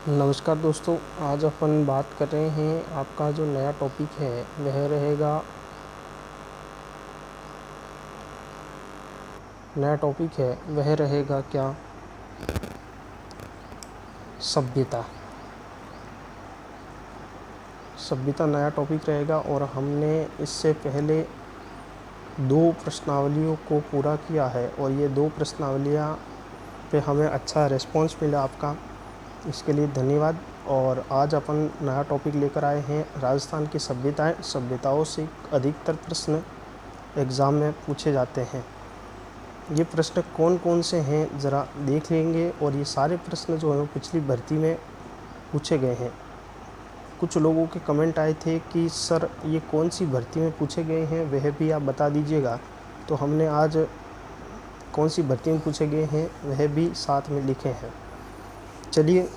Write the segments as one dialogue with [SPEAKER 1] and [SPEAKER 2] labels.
[SPEAKER 1] नमस्कार दोस्तों, आज अपन बात कर रहे हैं। आपका जो नया टॉपिक है वह रहेगा क्या? सभ्यता। सभ्यता नया टॉपिक रहेगा और हमने इससे पहले 2 प्रश्नावलियों को पूरा किया है और ये 2 प्रश्नावलियाँ पे हमें अच्छा रिस्पॉन्स मिला आपका, इसके लिए धन्यवाद। और आज अपन नया टॉपिक लेकर आए हैं राजस्थान की सभ्यताओं से अधिकतर प्रश्न एग्ज़ाम में पूछे जाते हैं। ये प्रश्न कौन कौन से हैं ज़रा देख लेंगे। और ये सारे प्रश्न जो हैं पिछली भर्ती में पूछे गए हैं। कुछ लोगों के कमेंट आए थे कि सर ये कौन सी भर्ती में पूछे गए हैं, वह भी आप बता दीजिएगा। तो हमने आज कौन सी भर्ती में पूछे गए हैं वह भी साथ में लिखे हैं। चलिए,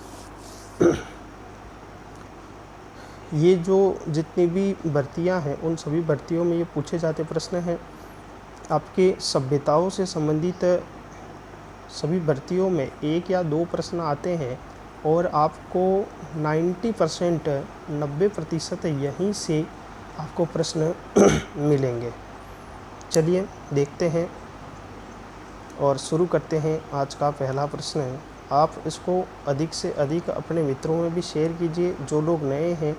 [SPEAKER 1] ये जो जितनी भी भर्तियां हैं उन सभी भर्तियों में ये पूछे जाते प्रश्न हैं। आपके सभ्यताओं से संबंधित सभी भर्तियों में 1 या 2 प्रश्न आते हैं और आपको 90% यहीं से आपको प्रश्न मिलेंगे। चलिए देखते हैं और शुरू करते हैं। आज का पहला प्रश्न है, आप इसको अधिक से अधिक अपने मित्रों में भी शेयर कीजिए। जो लोग नए हैं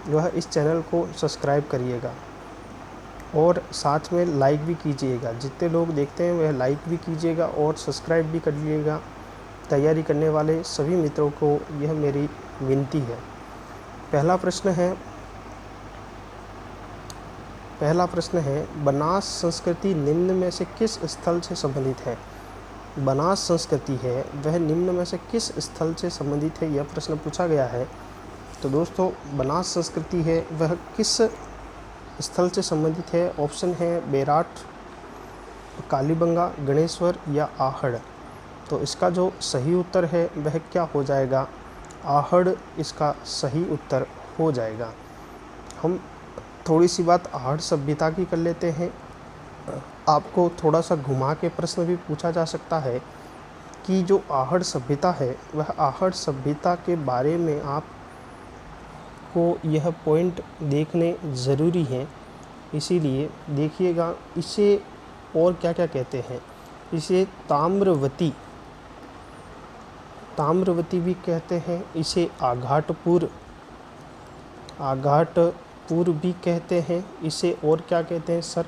[SPEAKER 1] वह इस चैनल को सब्सक्राइब करिएगा और साथ में लाइक भी कीजिएगा। जितने लोग देखते हैं वह लाइक भी कीजिएगा और सब्सक्राइब भी करिएगा। तैयारी करने वाले सभी मित्रों को यह मेरी विनती है। पहला प्रश्न है, बनास संस्कृति निम्न में से किस स्थल से संबंधित है? बनास संस्कृति है वह निम्न में से किस स्थल से संबंधित है, यह प्रश्न पूछा गया है। तो दोस्तों, बनास संस्कृति है वह किस स्थल से संबंधित है? ऑप्शन है बेराट, कालीबंगा, गणेश्वर या आहड़। तो इसका जो सही उत्तर है वह क्या हो जाएगा? आहड़ इसका सही उत्तर हो जाएगा। हम थोड़ी सी बात आहड़ सभ्यता की कर लेते हैं। आपको थोड़ा सा घुमा के प्रश्न भी पूछा जा सकता है कि जो आहड़ सभ्यता है वह आहड़ सभ्यता के बारे में आपको यह पॉइंट देखने ज़रूरी हैं। इसीलिए देखिएगा, इसे और क्या क्या कहते हैं। इसे ताम्रवती भी कहते हैं। इसे आघाटपुर भी कहते हैं। इसे और क्या कहते हैं सर?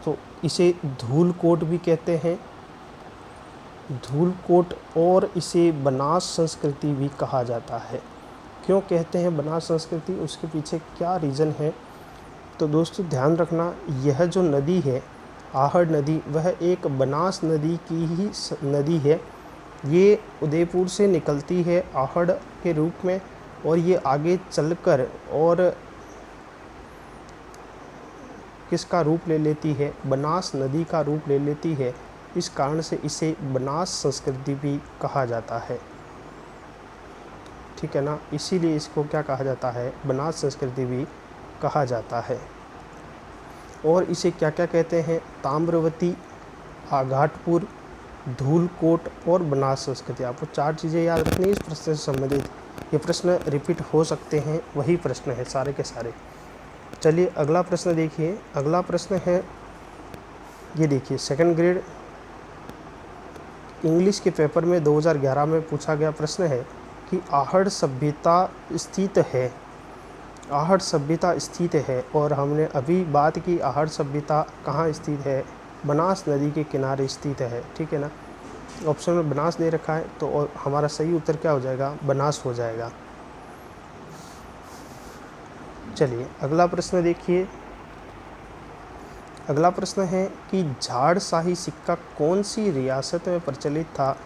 [SPEAKER 1] तो इसे धूलकोट भी कहते हैं, धूलकोट। और इसे बनास संस्कृति भी कहा जाता है। क्यों कहते हैं बनास संस्कृति, उसके पीछे क्या रीज़न है? तो दोस्तों ध्यान रखना, यह जो नदी है आहड़ नदी, वह एक बनास नदी की ही नदी है। ये उदयपुर से निकलती है आहड़ के रूप में और ये आगे चलकर और किसका रूप ले लेती है? बनास नदी का रूप ले लेती है। इस कारण से इसे बनास संस्कृति भी कहा जाता है। ठीक है ना? इसीलिए इसको क्या कहा जाता है? बनास संस्कृति भी कहा जाता है। और इसे क्या क्या कहते हैं? ताम्रवती, आघाटपुर, धूलकोट और बनास संस्कृति। आपको 4 चीज़ें याद रखनी है इस प्रश्न से संबंधित। ये प्रश्न रिपीट हो सकते हैं, वही प्रश्न है सारे के सारे। चलिए अगला प्रश्न देखिए। अगला प्रश्न है, ये देखिए, 2nd ग्रेड इंग्लिश के पेपर में 2011 में पूछा गया प्रश्न है कि आहड़ सभ्यता स्थित है। आहड़ सभ्यता स्थित है और हमने अभी बात की आहड़ सभ्यता कहाँ स्थित है? बनास नदी के किनारे स्थित है। ठीक है ना? ऑप्शन में बनास दे रखा है तो हमारा सही उत्तर क्या हो जाएगा? बनास हो जाएगा। चलिए अगला प्रश्न देखिए। अगला प्रश्न है कि झाड़शाही सिक्का कौन सी रियासत में प्रचलित था?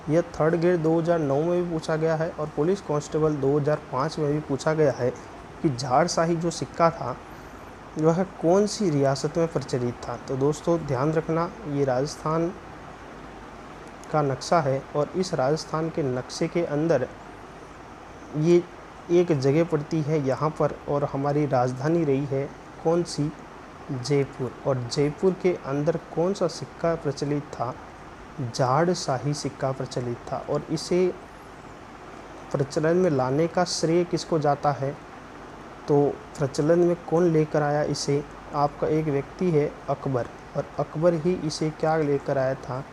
[SPEAKER 1] यह 3rd ग्रेड 2009 में भी पूछा गया है और पुलिस कांस्टेबल 2005 में भी पूछा गया है कि झाड़शाही जो सिक्का था वह कौन सी रियासत में प्रचलित था। तो दोस्तों ध्यान रखना, ये राजस्थान का नक्शा है और इस राजस्थान के नक्शे के अंदर ये एक जगह पड़ती है यहाँ पर, और हमारी राजधानी रही है कौन सी? जयपुर। और जयपुर के अंदर कौन सा सिक्का प्रचलित था? झाड़शाही सिक्का प्रचलित था। और इसे प्रचलन में लाने का श्रेय किसको जाता है? तो प्रचलन में कौन लेकर आया इसे? आपका एक व्यक्ति है अकबर, और अकबर ही इसे क्या लेकर आया था?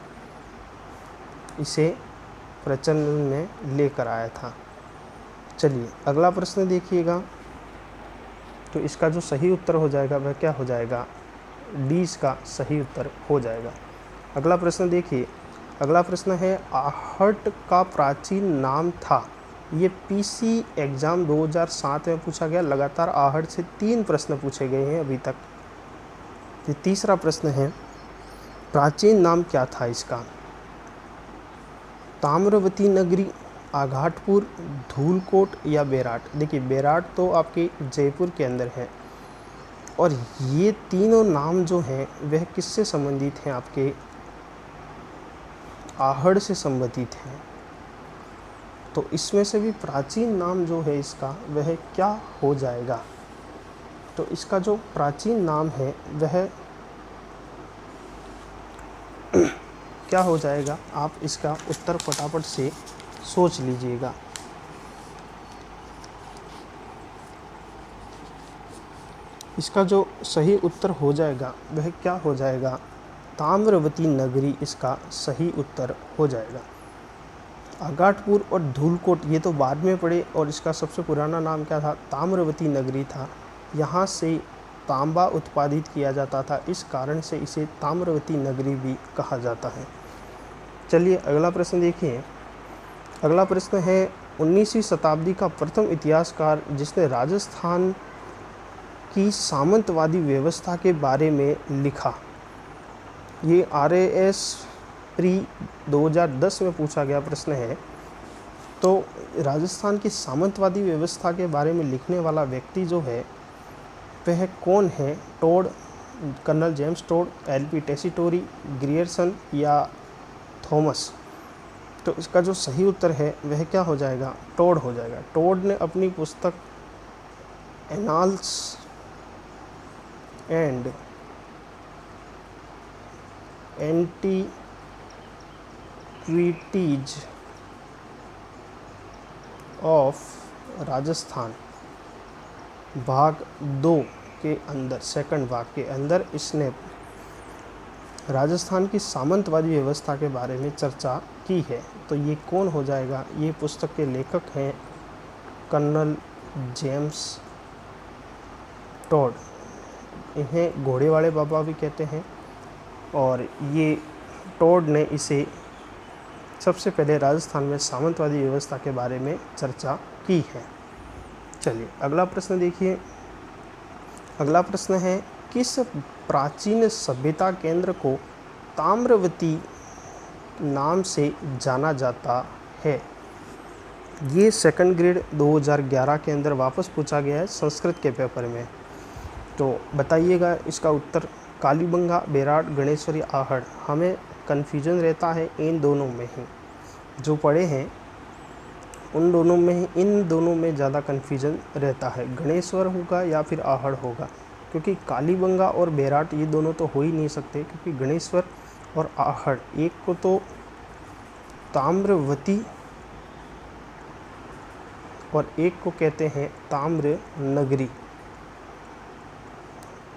[SPEAKER 1] इसे प्रचलन में लेकर आया था। चलिए अगला प्रश्न देखिएगा। तो इसका जो सही उत्तर हो जाएगा वह क्या हो जाएगा? डी इसका सही उत्तर हो जाएगा। अगला प्रश्न देखिए। अगला प्रश्न है आहट का प्राचीन नाम था। ये पीसी एग्ज़ाम 2007 में पूछा गया। लगातार आहट से 3 प्रश्न पूछे गए हैं अभी तक। ये तीसरा प्रश्न है, प्राचीन नाम क्या था इसका? ताम्रवती नगरी, आघाटपुर, धूलकोट या बेराट? देखिए बेराट तो आपके जयपुर के अंदर है, और ये तीनों नाम जो हैं वह किससे संबंधित हैं? आपके आहड़ से संबंधित हैं। तो इसमें से भी प्राचीन नाम जो है इसका वह क्या हो जाएगा? तो इसका जो प्राचीन नाम है वह क्या हो जाएगा? आप इसका उत्तर फटाफट से सोच लीजिएगा। इसका जो सही उत्तर हो जाएगा वह क्या हो जाएगा? ताम्रवती नगरी इसका सही उत्तर हो जाएगा। आघाटपुर और धूलकोट ये तो बाद में पड़े, और इसका सबसे पुराना नाम क्या था? ताम्रवती नगरी था। यहाँ से तांबा उत्पादित किया जाता था, इस कारण से इसे ताम्रवती नगरी भी कहा जाता है। चलिए अगला प्रश्न देखिए। अगला प्रश्न है 19वीं शताब्दी का प्रथम इतिहासकार जिसने राजस्थान की सामंतवादी व्यवस्था के बारे में लिखा। ये RAS प्री 2010 में पूछा गया प्रश्न है। तो राजस्थान की सामंतवादी व्यवस्था के बारे में लिखने वाला व्यक्ति जो है वह कौन है? Tod, Colonel James Tod, LP Tessitori, Grierson या थॉमस? तो इसका जो सही उत्तर है वह क्या हो जाएगा? टोड हो जाएगा। टोड ने अपनी पुस्तक annals and antiquities of Rajasthan भाग 2 के अंदर, सेकंड भाग के अंदर इसने राजस्थान की सामंतवादी व्यवस्था के बारे में चर्चा की है। तो ये कौन हो जाएगा? ये पुस्तक के लेखक हैं कर्नल जेम्स टोड। इन्हें घोड़े वाले बाबा भी कहते हैं, और ये टोड ने इसे सबसे पहले राजस्थान में सामंतवादी व्यवस्था के बारे में चर्चा की है। चलिए अगला प्रश्न देखिए। अगला प्रश्न है किस प्राचीन सभ्यता केंद्र को ताम्रवती नाम से जाना जाता है? ये सेकंड ग्रेड 2011 के अंदर वापस पूछा गया है संस्कृत के पेपर में। तो बताइएगा इसका उत्तर। कालीबंगा, बेराट, गणेश्वर या आहड़? हमें कन्फ्यूजन रहता है इन दोनों में ही, जो पढ़े हैं उन दोनों में ही, इन दोनों में ज़्यादा कन्फ्यूजन रहता है। गणेश्वर होगा या फिर आहड़ होगा, क्योंकि कालीबंगा और बेराट ये दोनों तो हो ही नहीं सकते, क्योंकि गणेश्वर और आहड़ एक को तो ताम्रवती और एक को कहते हैं ताम्र नगरी।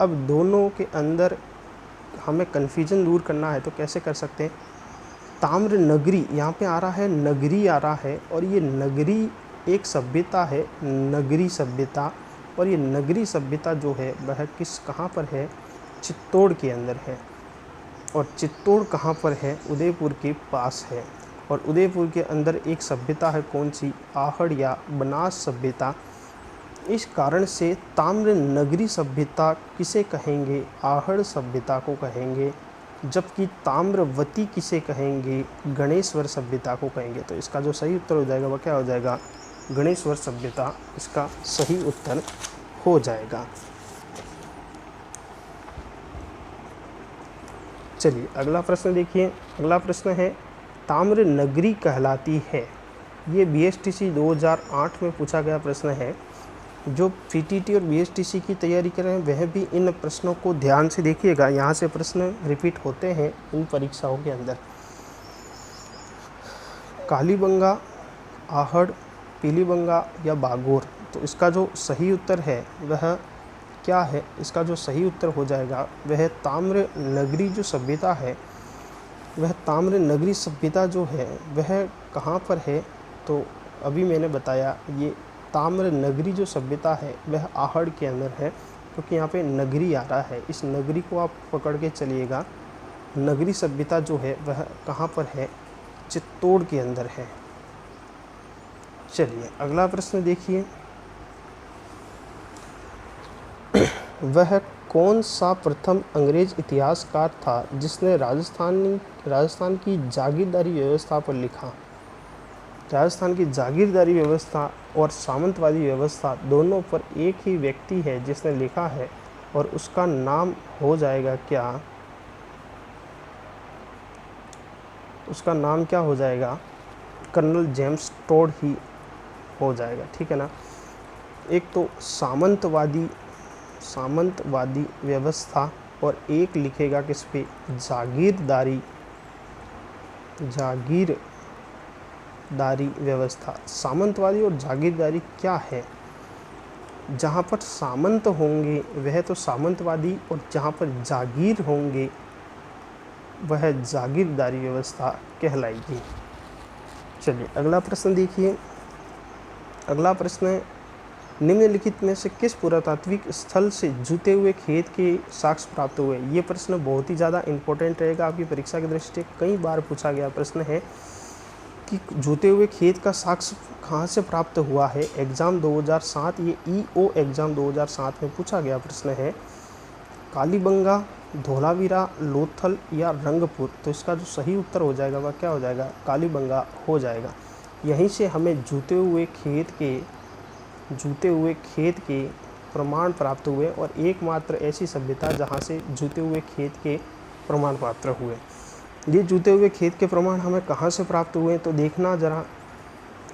[SPEAKER 1] अब दोनों के अंदर हमें कन्फ्यूजन दूर करना है तो कैसे कर सकते हैं? ताम्र नगरी यहाँ पे आ रहा है, नगरी आ रहा है, और ये नगरी एक सभ्यता है, नगरी सभ्यता। और ये नगरी सभ्यता जो है वह कहाँ पर है? चित्तौड़ के अंदर है। और चित्तौड़ कहाँ पर है? उदयपुर के पास है। और उदयपुर के अंदर एक सभ्यता है, कौन सी? आहड़ या बनास सभ्यता। इस कारण से ताम्र नगरी सभ्यता किसे कहेंगे? आहड़ सभ्यता को कहेंगे। जबकि ताम्रवती किसे कहेंगे? गणेश्वर सभ्यता को कहेंगे। तो इसका जो सही उत्तर हो जाएगा वह क्या हो जाएगा? गणेश्वर सभ्यता इसका सही उत्तर हो जाएगा। चलिए अगला प्रश्न देखिए। अगला प्रश्न है ताम्र नगरी कहलाती है। ये BSTC 2008 में पूछा गया प्रश्न है। जो PTT और BSTC की तैयारी कर रहे हैं वह भी इन प्रश्नों को ध्यान से देखिएगा। यहाँ से प्रश्न रिपीट होते हैं इन परीक्षाओं के अंदर। कालीबंगा, आहड़, पीलीबंगा या बागोर? तो इसका जो सही उत्तर है वह क्या है? इसका जो सही उत्तर हो जाएगा वह ताम्र नगरी जो सभ्यता है, वह ताम्र नगरी सभ्यता जो है वह कहाँ पर है? तो अभी मैंने बताया ये ताम्र नगरी जो सभ्यता है वह आहड़ के अंदर है, क्योंकि यहाँ पे नगरी आ रहा है। इस नगरी को आप पकड़ के चलिएगा। नगरी सभ्यता जो है वह कहाँ पर है? चित्तौड़ के अंदर है। चलिए अगला प्रश्न देखिए। वह कौन सा प्रथम अंग्रेज इतिहासकार था जिसने राजस्थान की जागीरदारी व्यवस्था पर लिखा? राजस्थान की जागीरदारी व्यवस्था और सामंतवादी व्यवस्था दोनों पर एक ही व्यक्ति है जिसने लिखा है, और उसका नाम हो जाएगा क्या? उसका नाम क्या हो जाएगा? कर्नल जेम्स टोड ही हो जाएगा, ठीक है ना। एक तो सामंतवादी व्यवस्था, और एक लिखेगा किस पे? जागीरदारी व्यवस्था। सामंतवादी और जागीरदारी क्या है? जहाँ पर सामंत होंगे वह तो सामंतवादी, और जहाँ पर जागीर होंगे वह जागीरदारी व्यवस्था कहलाएगी। चलिए अगला प्रश्न देखिए। अगला प्रश्न है, निम्नलिखित में से किस पुरातात्विक स्थल से जूते हुए खेत के साक्ष्य प्राप्त हुए? ये प्रश्न बहुत ही ज़्यादा इम्पोर्टेंट रहेगा आपकी परीक्षा की दृष्टि से। कई बार पूछा गया प्रश्न है कि जूते हुए खेत का साक्ष्य कहाँ से प्राप्त हुआ है। एग्ज़ाम 2007, ये EO एग्ज़ाम 2007 में पूछा गया प्रश्न है। कालीबंगा, धोलावीरा, लोथल या रंगपुर? तो इसका जो सही उत्तर हो जाएगा वह क्या हो जाएगा? कालीबंगा हो जाएगा। यहीं से हमें जूते हुए खेत के प्रमाण प्राप्त हुए, और एकमात्र ऐसी सभ्यता जहाँ से जूते हुए खेत के प्रमाण प्राप्त हुए। ये जूते हुए खेत के प्रमाण हमें कहाँ से प्राप्त हुए? तो देखना ज़रा,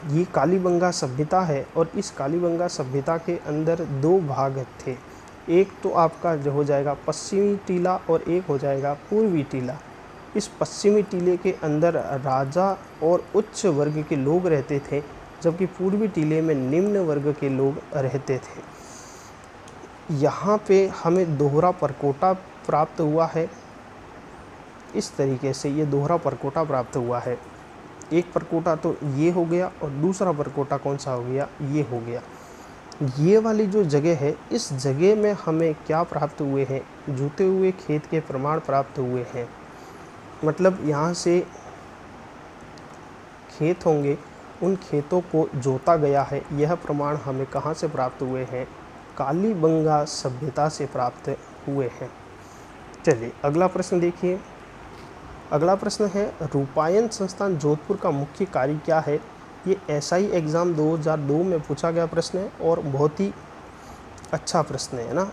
[SPEAKER 1] ये कालीबंगा सभ्यता है, और इस कालीबंगा सभ्यता के अंदर दो भाग थे। एक तो आपका जो हो जाएगा पश्चिमी टीला, और एक हो जाएगा पूर्वी टीला। इस पश्चिमी टीले के अंदर राजा और उच्च वर्ग के लोग रहते थे, जबकि पूर्वी टीले में निम्न वर्ग के लोग रहते थे। यहाँ पे हमें दोहरा परकोटा प्राप्त हुआ है। इस तरीके से ये दोहरा परकोटा प्राप्त हुआ है। एक परकोटा तो ये हो गया, और दूसरा परकोटा कौन सा हो गया? ये हो गया। ये वाली जो जगह है, इस जगह में हमें क्या प्राप्त हुए हैं? जूते हुए खेत के प्रमाण प्राप्त हुए हैं। मतलब यहाँ से खेत होंगे, उन खेतों को जोता गया है। यह प्रमाण हमें कहाँ से प्राप्त हुए हैं? कालीबंगा सभ्यता से प्राप्त हुए हैं। चलिए अगला प्रश्न देखिए। अगला प्रश्न है, रूपायन संस्थान जोधपुर का मुख्य कार्य क्या है? ये SI एग्ज़ाम 2002 में पूछा गया प्रश्न है, और बहुत ही अच्छा प्रश्न है ना।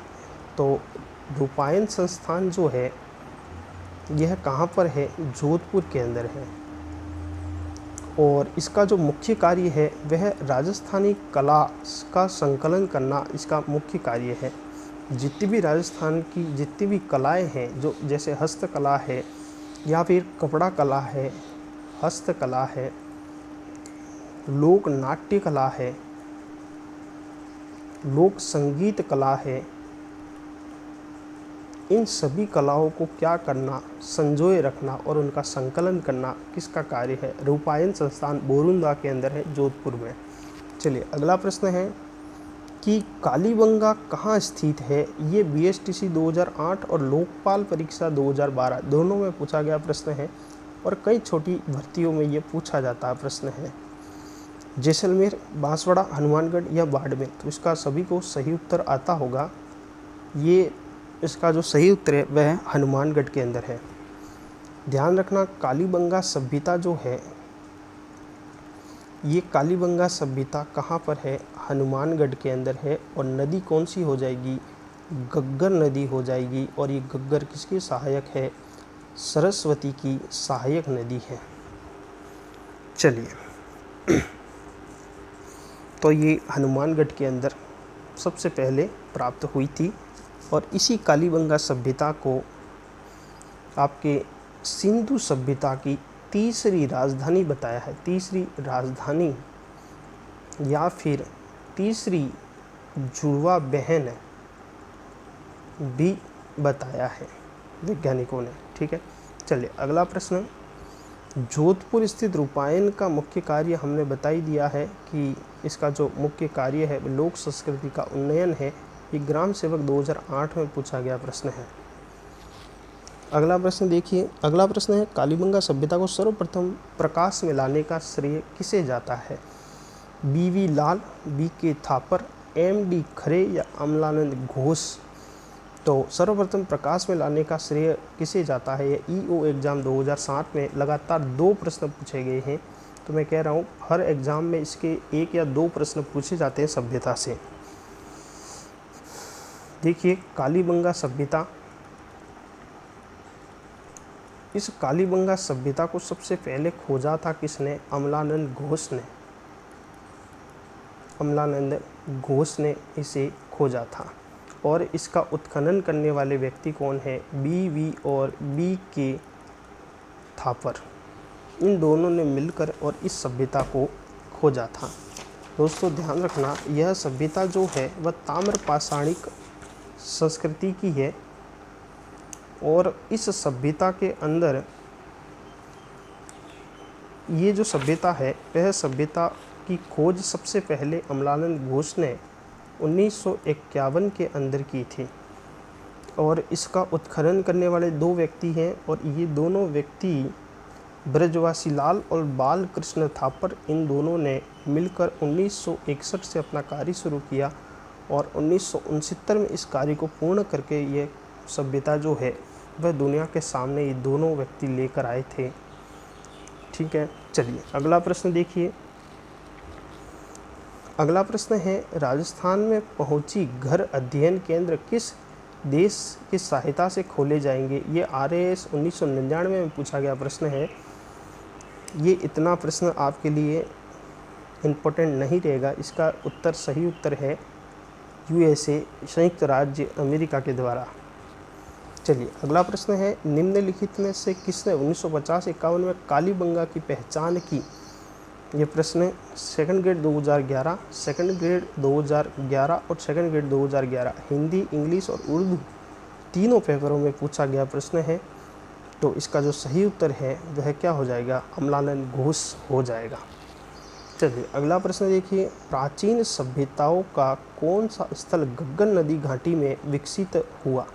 [SPEAKER 1] तो रूपायन संस्थान जो है यह कहाँ पर है? जोधपुर के अंदर है, और इसका जो मुख्य कार्य है वह राजस्थानी कला का संकलन करना इसका मुख्य कार्य है। जितनी भी राजस्थान की जितनी भी कलाएं हैं, जो जैसे हस्तकला है, या फिर कपड़ा कला है, हस्तकला है, लोक नाट्य कला है, लोक संगीत कला है, इन सभी कलाओं को क्या करना? संजोए रखना और उनका संकलन करना किसका कार्य है? रूपायन संस्थान बोरुंदा के अंदर है, जोधपुर में। चलिए अगला प्रश्न है कि कालीबंगा कहाँ स्थित है? ये BSTC 2008 और लोकपाल परीक्षा 2012 दोनों में पूछा गया प्रश्न है, और कई छोटी भर्तियों में ये पूछा जाता है प्रश्न है। जैसलमेर, बांसवाड़ा, हनुमानगढ़ या बाड़मेर? तो इसका सभी को सही उत्तर आता होगा। ये इसका जो सही उत्तर है वह हनुमानगढ़ के अंदर है। ध्यान रखना, कालीबंगा सभ्यता जो है, ये कालीबंगा सभ्यता कहाँ पर है? हनुमानगढ़ के अंदर है। और नदी कौन सी हो जाएगी? गग्गर नदी हो जाएगी। और ये गग्गर किसकी सहायक है? सरस्वती की सहायक नदी है। चलिए तो ये हनुमानगढ़ के अंदर सबसे पहले प्राप्त हुई थी, और इसी कालीबंगा सभ्यता को आपके सिंधु सभ्यता की तीसरी राजधानी बताया है। तीसरी राजधानी या फिर तीसरी जुड़वा बहन भी बताया है वैज्ञानिकों ने। ठीक है, चलिए अगला प्रश्न। जोधपुर स्थित रूपायन का मुख्य कार्य हमने बता ही दिया है कि इसका जो मुख्य कार्य है लोक संस्कृति का उन्नयन है। ये ग्राम सेवक 2008 में पूछा गया प्रश्न है। अगला प्रश्न देखिए, अगला प्रश्न है कालीबंगा सभ्यता को सर्वप्रथम प्रकाश में लाने का श्रेय किसे जाता है? BV लाल, BK थापर, MD खरे या अमलानंद घोष? तो सर्वप्रथम प्रकाश में लाने का श्रेय किसे जाता है? ये EO एग्ज़ाम 2007 में लगातार 2 प्रश्न पूछे गए हैं। तो मैं कह रहा हूँ हर एग्ज़ाम में इसके 1 या 2 प्रश्न पूछे जाते हैं सभ्यता से। देखिए कालीबंगा सभ्यता, इस कालीबंगा सभ्यता को सबसे पहले खोजा था किसने? अमलानंद घोष ने। अमलानंद घोष ने इसे खोजा था। और इसका उत्खनन करने वाले व्यक्ति कौन है? BV और BK थापर। इन दोनों ने मिलकर और इस सभ्यता को खोजा था। दोस्तों ध्यान रखना, यह सभ्यता जो है वह ताम्र पाषाणिक संस्कृति की है और इस सभ्यता के अंदर ये जो सभ्यता है वह सभ्यता की खोज सबसे पहले अमलानंद घोष ने 1951 के अंदर की थी। और इसका उत्खनन करने वाले 2 व्यक्ति हैं और ये दोनों व्यक्ति ब्रजवासी लाल और बाल कृष्ण थापर। इन दोनों ने मिलकर 1961 से अपना कार्य शुरू किया और 1969 में इस कार्य को पूर्ण करके ये सभ्यता जो है वह दुनिया के सामने ये दोनों व्यक्ति लेकर आए थे। ठीक है, चलिए अगला प्रश्न देखिए। अगला प्रश्न है राजस्थान में पहुंची घर अध्ययन केंद्र किस देश की सहायता से खोले जाएंगे? ये RAS 1999 में पूछा गया प्रश्न है। ये इतना प्रश्न आपके लिए इम्पोर्टेंट नहीं रहेगा। इसका उत्तर सही उत्तर है USA, संयुक्त राज्य अमेरिका के द्वारा। चलिए अगला प्रश्न है निम्नलिखित में से किसने 1950-51 में कालीबंगा की पहचान की? ये प्रश्न सेकंड ग्रेड 2011, सेकंड ग्रेड 2011 और सेकंड ग्रेड 2011 हिंदी, इंग्लिश और उर्दू तीनों पेपरों में पूछा गया प्रश्न है। तो इसका जो सही उत्तर है वह क्या हो जाएगा? अमलानंद घोष हो जाएगा। चलिए अगला प्रश्न देखिए, प्राचीन सभ्यताओं का कौन सा स्थल गग्गन नदी घाटी में विकसित हुआ?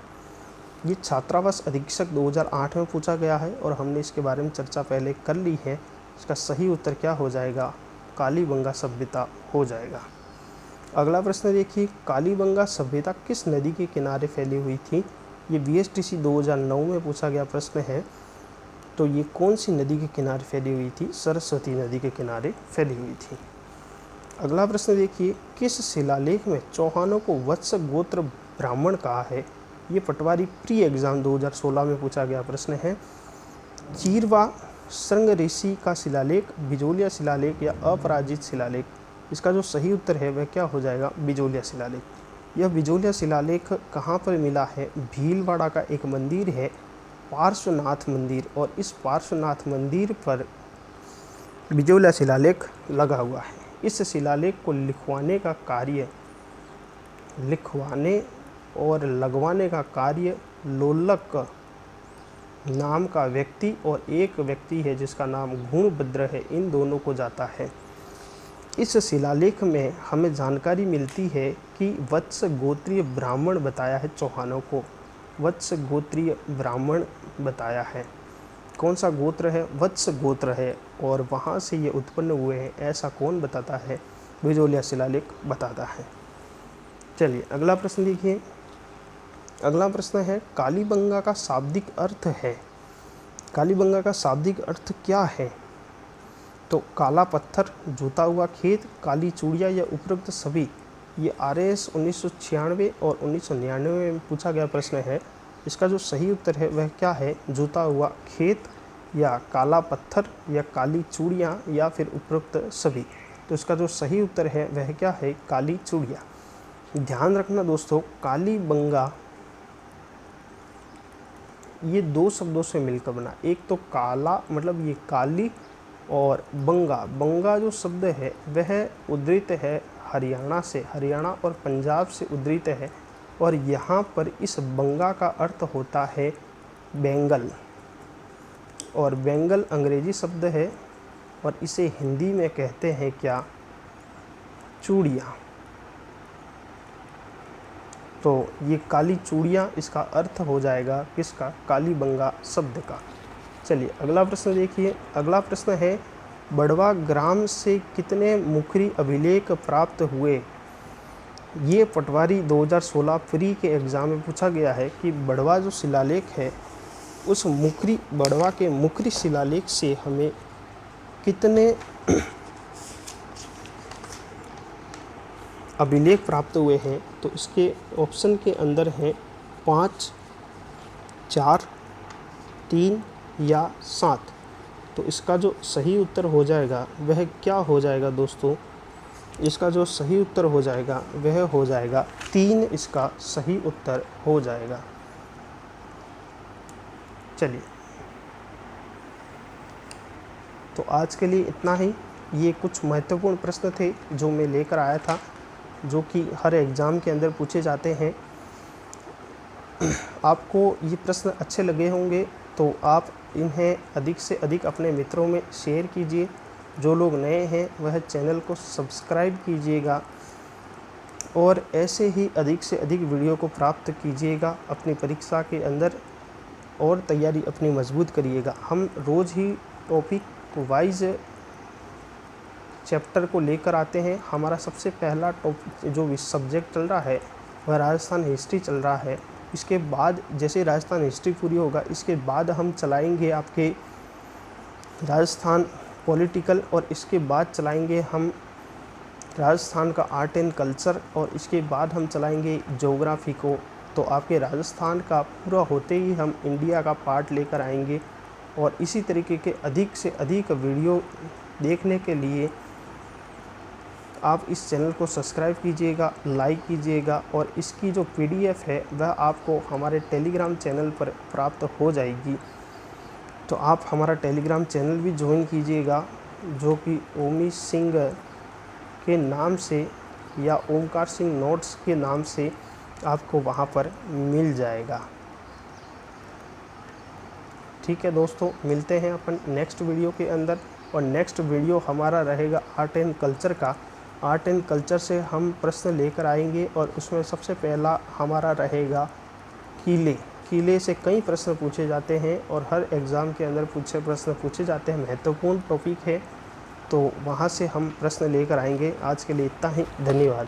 [SPEAKER 1] ये छात्रावास अधीक्षक 2008 में पूछा गया है और हमने इसके बारे में चर्चा पहले कर ली है। इसका सही उत्तर क्या हो जाएगा? कालीबंगा सभ्यता हो जाएगा। अगला प्रश्न देखिए, कालीबंगा सभ्यता किस नदी के किनारे फैली हुई थी? ये BSTC 2009 में पूछा गया प्रश्न है। तो ये कौन सी नदी के किनारे फैली हुई थी? सरस्वती नदी के किनारे फैली हुई थी। अगला प्रश्न देखिए, किस शिलालेख में चौहानों को वत्स गोत्र ब्राह्मण कहा है? ये पटवारी प्री एग्ज़ाम 2016 में पूछा गया प्रश्न है। चीरवा श्रृंग ऋषि का शिलालेख, बिजोलिया शिलालेख या अपराजित शिलालेख? इसका जो सही उत्तर है वह क्या हो जाएगा? बिजोलिया शिलालेख। यह बिजोलिया शिलालेख कहाँ पर मिला है? भीलवाड़ा का एक मंदिर है पार्श्वनाथ मंदिर, और इस पार्श्वनाथ मंदिर पर बिजोलिया शिलालेख लगा हुआ है। इस शिलालेख को लिखवाने और लगवाने का कार्य लोलक नाम का व्यक्ति और एक व्यक्ति है जिसका नाम गुणभद्र है, इन दोनों को जाता है। इस शिलालेख में हमें जानकारी मिलती है कि वत्स गोत्रीय ब्राह्मण बताया है चौहानों को। वत्स गोत्रीय ब्राह्मण बताया है। कौन सा गोत्र है? वत्स गोत्र है और वहाँ से ये उत्पन्न हुए हैं, ऐसा कौन बताता है? बिजोलिया शिलालेख बताता है। चलिए अगला प्रश्न देखिए। अगला प्रश्न है कालीबंगा का शाब्दिक अर्थ है। कालीबंगा का शाब्दिक अर्थ क्या है? तो काला पत्थर, जूता हुआ खेत, काली चूड़िया या उपरोक्त सभी। ये RAS 1996 और 1999 में पूछा गया प्रश्न है। इसका जो सही उत्तर है वह क्या है? जूता हुआ खेत या काला पत्थर या काली चूड़ियाँ या फिर उपरोक्त सभी। तो इसका जो सही उत्तर है वह क्या है? काली चूड़िया। ध्यान रखना दोस्तों, कालीबंगा ये 2 शब्दों से मिलकर बना। एक तो काला मतलब ये काली और बंगा, बंगा जो शब्द है वह उद्धृत है हरियाणा से, हरियाणा और पंजाब से उद्धृत है, और यहाँ पर इस बंगा का अर्थ होता है बेंगल, और बेंगल अंग्रेजी शब्द है और इसे हिंदी में कहते हैं क्या, चूड़ियाँ। तो ये काली चूड़ियाँ इसका अर्थ हो जाएगा किसका, कालीबंगा शब्द का। चलिए अगला प्रश्न देखिए। अगला प्रश्न है बड़वा ग्राम से कितने मुखरी अभिलेख प्राप्त हुए। ये पटवारी 2016 प्री के एग्ज़ाम में पूछा गया है कि बड़वा जो शिलालेख है उस मुखरी, बड़वा के मुखरी शिलालेख से हमें कितने अभिलेख प्राप्त हुए हैं। तो इसके ऑप्शन के अंदर हैं 5, 4, 3 या 7। तो इसका जो सही उत्तर हो जाएगा वह क्या हो जाएगा दोस्तों, इसका जो सही उत्तर हो जाएगा वह हो जाएगा 3, इसका सही उत्तर हो जाएगा। चलिए तो आज के लिए इतना ही। ये कुछ महत्वपूर्ण प्रश्न थे जो मैं लेकर आया था, जो कि हर एग्ज़ाम के अंदर पूछे जाते हैं। आपको ये प्रश्न अच्छे लगे होंगे तो आप इन्हें अधिक से अधिक अपने मित्रों में शेयर कीजिए। जो लोग नए हैं वह चैनल को सब्सक्राइब कीजिएगा और ऐसे ही अधिक से अधिक वीडियो को प्राप्त कीजिएगा अपनी परीक्षा के अंदर, और तैयारी अपनी मजबूत करिएगा। हम रोज़ ही टॉपिक वाइज चैप्टर को लेकर आते हैं। हमारा सबसे पहला टॉपिक जो सब्जेक्ट चल रहा है वह राजस्थान हिस्ट्री चल रहा है। इसके बाद जैसे राजस्थान हिस्ट्री पूरी होगा, इसके बाद हम चलाएंगे आपके राजस्थान पॉलिटिकल, और इसके बाद चलाएंगे हम राजस्थान का आर्ट एंड कल्चर, और इसके बाद हम चलाएंगे ज्योग्राफी को। तो आपके राजस्थान का पूरा होते ही हम इंडिया का पार्ट लेकर आएंगे। और इसी तरीके के अधिक से अधिक वीडियो देखने के लिए आप इस चैनल को सब्सक्राइब कीजिएगा, लाइक कीजिएगा, और इसकी जो PDF है वह आपको हमारे टेलीग्राम चैनल पर प्राप्त हो जाएगी। तो आप हमारा टेलीग्राम चैनल भी ज्वाइन कीजिएगा, जो कि ओमी सिंह के नाम से या ओमकार सिंह नोट्स के नाम से आपको वहां पर मिल जाएगा। ठीक है दोस्तों, मिलते हैं अपन नेक्स्ट वीडियो के अंदर, और नेक्स्ट वीडियो हमारा रहेगा आर्ट एंड कल्चर का। आर्ट एंड कल्चर से हम प्रश्न लेकर आएंगे, और उसमें सबसे पहला हमारा रहेगा किले। किले से कई प्रश्न पूछे जाते हैं और हर एग्ज़ाम के अंदर प्रश्न पूछे जाते हैं, महत्वपूर्ण टॉपिक है। तो वहाँ से हम प्रश्न लेकर आएंगे। आज के लिए इतना ही, धन्यवाद।